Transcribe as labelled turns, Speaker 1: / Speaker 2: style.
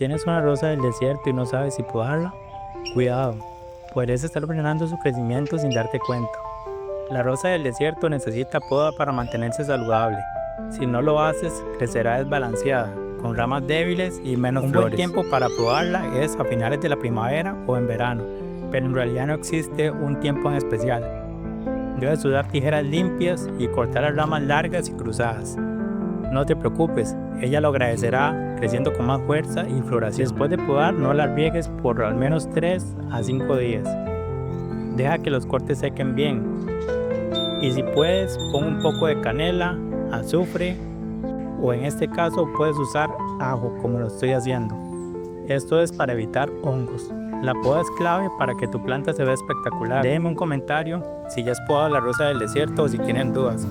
Speaker 1: ¿Tienes una rosa del desierto y no sabes si podarla? Cuidado, puedes estar frenando su crecimiento sin darte cuenta. La rosa del desierto necesita poda para mantenerse saludable. Si no lo haces, crecerá desbalanceada, con ramas débiles y menos flores. Un buen tiempo para podarla es a finales de la primavera o en verano, pero en realidad no existe un tiempo en especial. Debes usar tijeras limpias y cortar las ramas largas y cruzadas. No te preocupes, ella lo agradecerá creciendo con más fuerza y floración. Después de podar, no la riegues por al menos 3 a 5 días. Deja que los cortes sequen bien. Y si puedes, pon un poco de canela, azufre o en este caso puedes usar ajo como lo estoy haciendo. Esto es para evitar hongos. La poda es clave para que tu planta se vea espectacular. Déjenme un comentario si ya has podado la rosa del desierto o si tienen dudas.